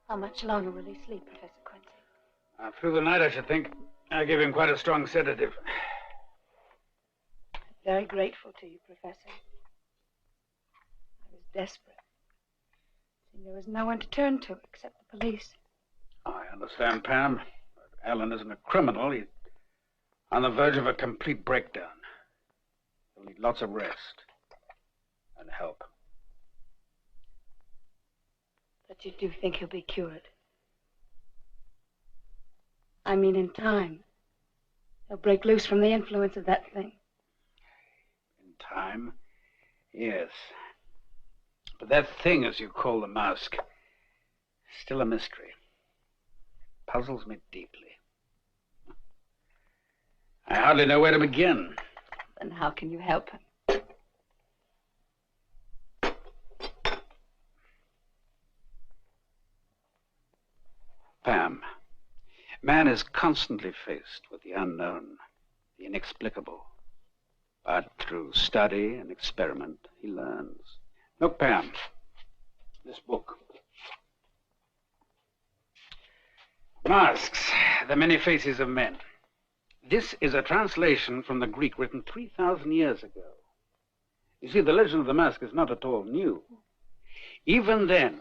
How much longer will he sleep, Professor Quincy? Through the night, I should think. I gave him quite a strong sedative. I'm very grateful to you, Professor. I was desperate. There was no one to turn to except the police. I understand, Pam. But Alan isn't a criminal. He's on the verge of a complete breakdown. He'll need lots of rest and help. But you do think he'll be cured? I mean, in time. He'll break loose from the influence of that thing. In time? Yes. But that thing, as you call the mask, is still a mystery. Puzzles me deeply. I hardly know where to begin. Then how can you help him? Pam, man is constantly faced with the unknown, the inexplicable. But through study and experiment, he learns. Look, Pam, this book. Masks, the many faces of men. This is a translation from the Greek written 3,000 years ago. You see, the legend of the mask is not at all new. Even then,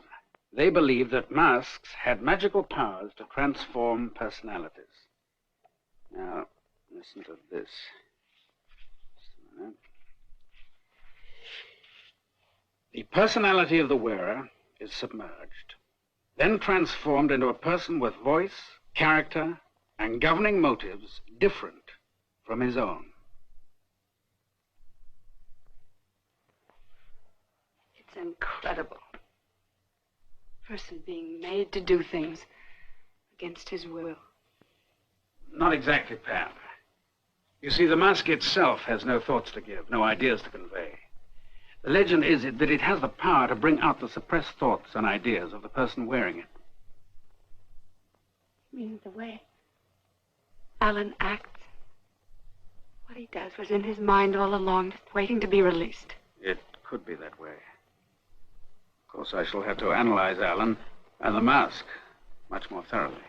they believed that masks had magical powers to transform personalities. Now, listen to this. Just a minute. The personality of the wearer is submerged, then transformed into a person with voice, character, and governing motives different from his own. It's incredible. A person being made to do things against his will. Not exactly, Pam. You see, the mask itself has no thoughts to give, no ideas to convey. The legend is that it has the power to bring out the suppressed thoughts and ideas of the person wearing it. You mean the way Alan acts? What he does was in his mind all along, just waiting to be released. It could be that way. Of course, I shall have to analyze Alan and the mask much more thoroughly.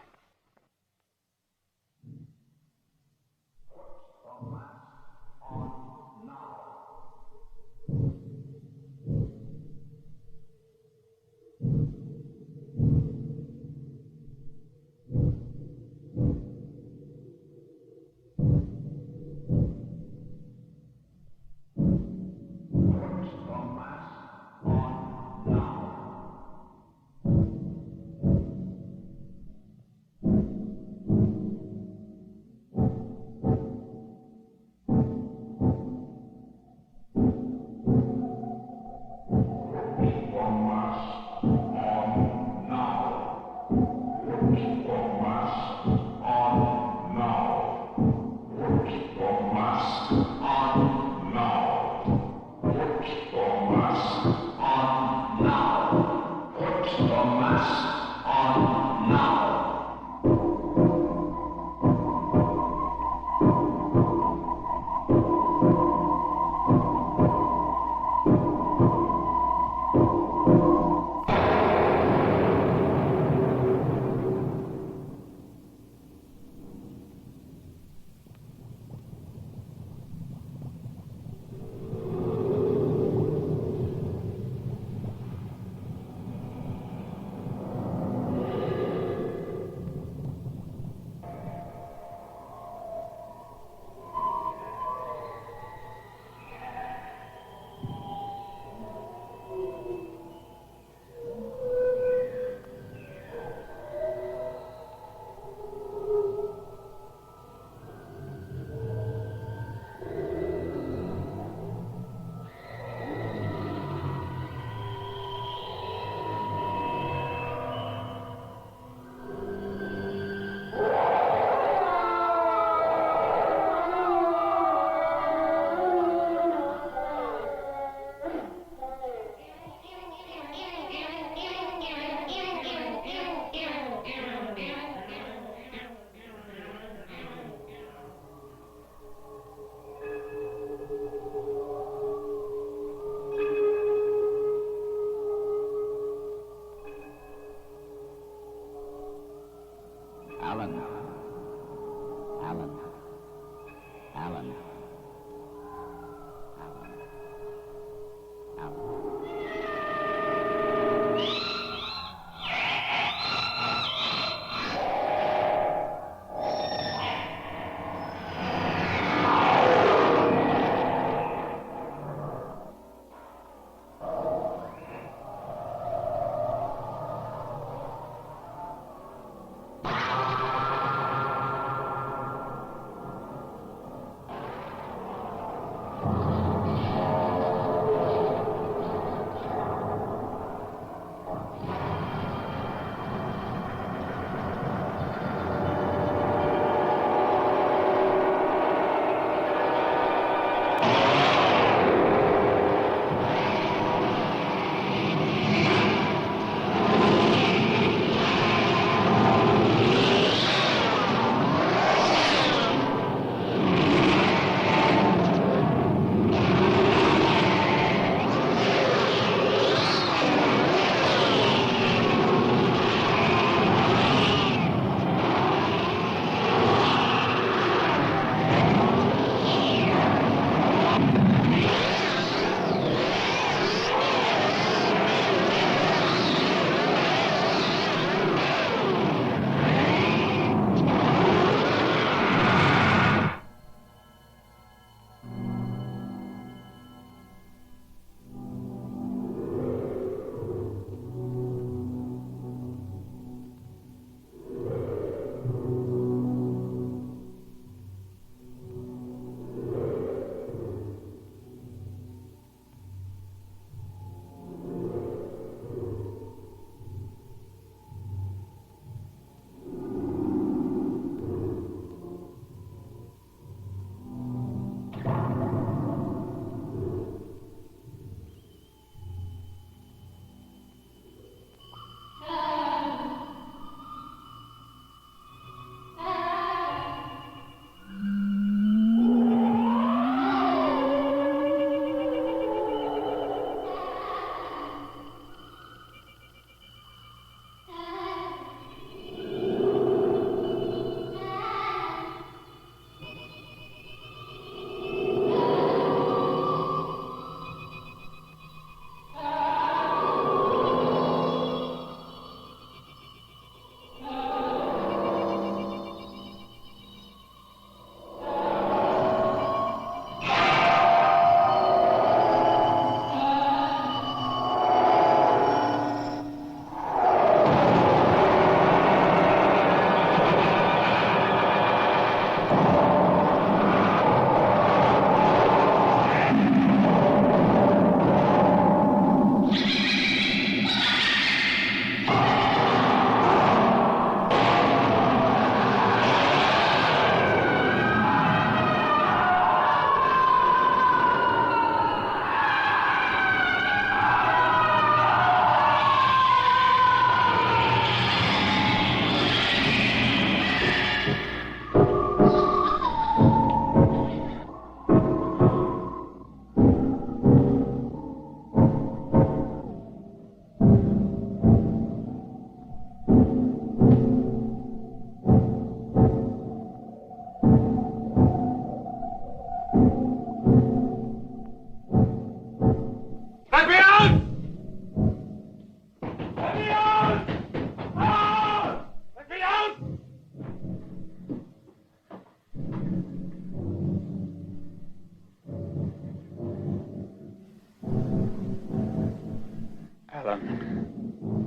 Alan,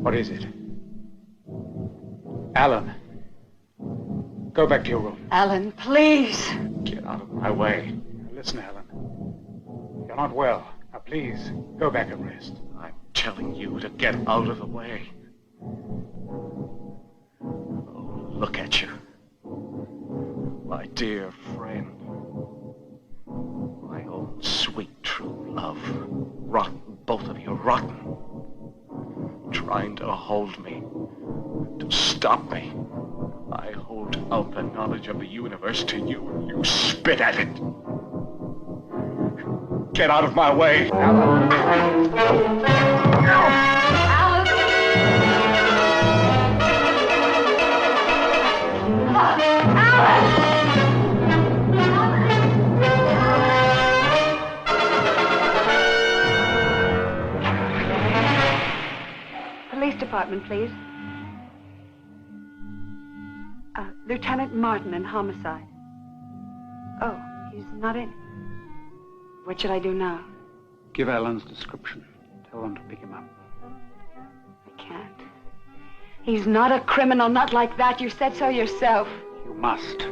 what is it? Alan, go back to your room. Alan, please. Get out of my way. Listen, Alan. You're not well. Now, please, go back and rest. I'm telling you to get out of the way. Oh, look at you. My dear friend. My own sweet true love. Rotten, both of you, rotten. Trying to hold me. To stop me. I hold out the knowledge of the universe to you, and you spit at it. Get out of my way, Alan. Police department, please. Lieutenant Martin in homicide. Oh, he's not in. What should I do now? Give Alan's description. Tell them to pick him up. I can't. He's not a criminal, not like that. You said so yourself. You must.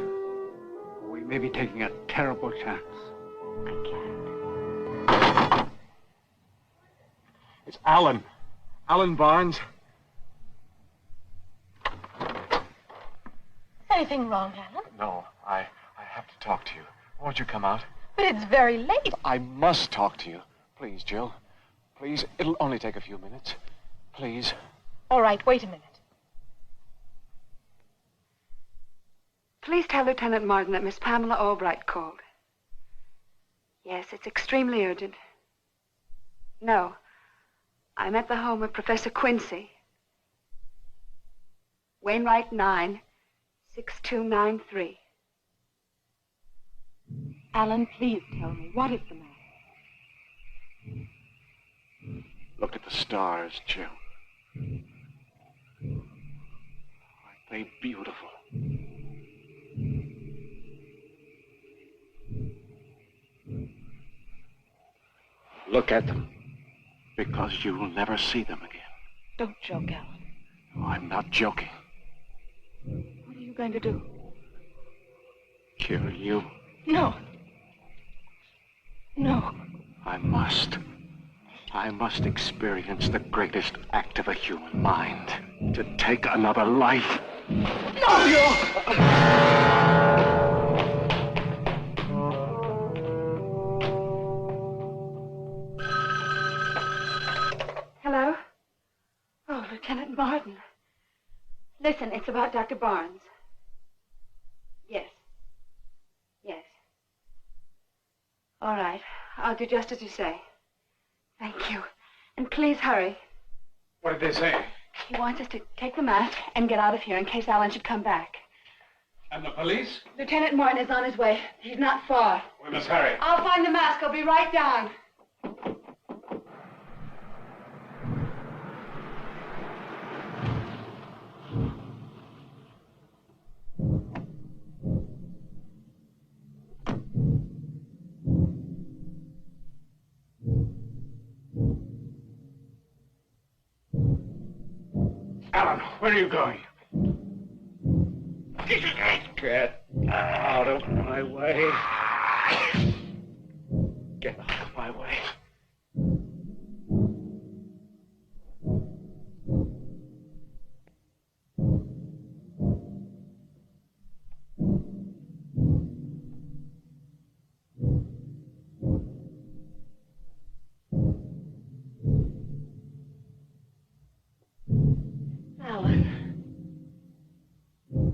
We may be taking a terrible chance. I can't. It's Alan. Alan Barnes. Anything wrong, Alan? No, I have to talk to you. Won't you come out? But it's very late. I must talk to you. Please, Jill. Please, it'll only take a few minutes. Please. All right, wait a minute. Please tell Lieutenant Martin that Miss Pamela Albright called. Yes, it's extremely urgent. No, I'm at the home of Professor Quincy. Wainwright 9, 6293. Alan, please tell me, what is the matter? Look at the stars, Jill. Aren't they beautiful? Look at them, because you will never see them again. Don't joke, Alan. No, I'm not joking. What are you going to do? Kill you. No. No. I must. I must experience the greatest act of a human mind. To take another life. No, you! Hello? Oh, Lieutenant Martin. Listen, it's about Dr. Barnes. Yes. Yes. All right. I'll do just as you say. Thank you. And please hurry. What did they say? He wants us to take the mask and get out of here in case Alan should come back. And the police? Lieutenant Martin is on his way. He's not far. We must hurry. I'll find the mask. I'll be right down. Alan, where are you going? Get out of my way. Get out of my way.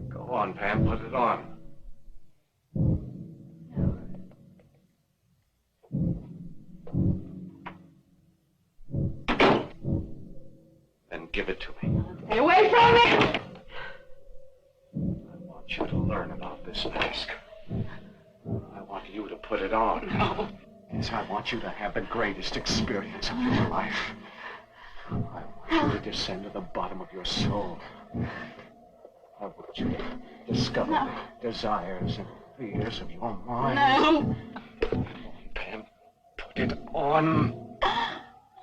Go on, Pam, put it on. Then give it to me. Stay away from me! I want you to learn about this mask. I want you to put it on. No. Yes, I want you to have the greatest experience of your life. I want you to descend to the bottom of your soul. I want you to discover the desires and fears of your mind. No. Pam, put it on.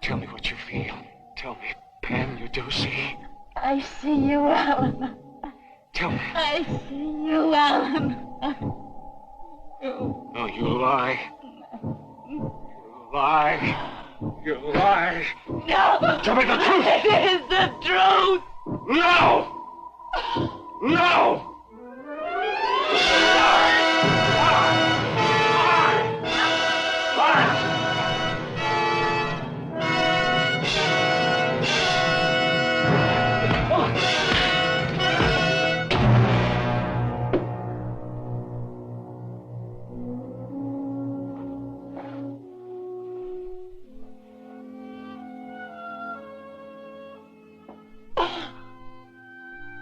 Tell me what you feel. Tell me. do see? I see you, Alan. Tell me. I see you, Alan. You. No, you lie. You lie. You lie. No. Tell me the truth. It is the truth. No! No!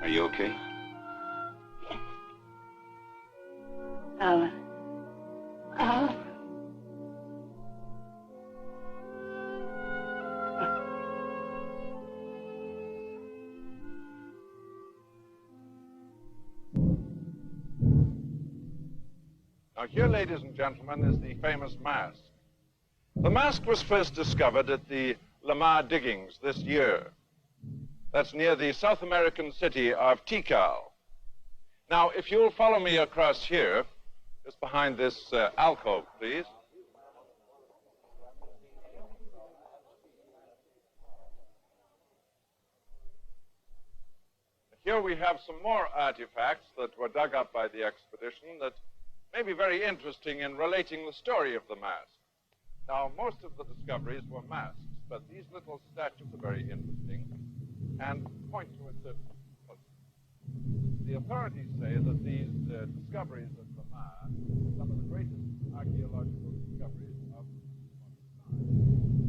Are you okay? Alan. Alan. Now here, ladies and gentlemen, is the famous mask. The mask was first discovered at the Lamar diggings this year. That's near the South American city of Tikal. Now, if you'll follow me across here, just behind this alcove, please. Here we have some more artifacts that were dug up by the expedition that may be very interesting in relating the story of the mask. Now, most of the discoveries were masks, but these little statues are very interesting and point to a certain purpose. The authorities say that these discoveries at Lamar are some of the greatest archaeological discoveries of modern time.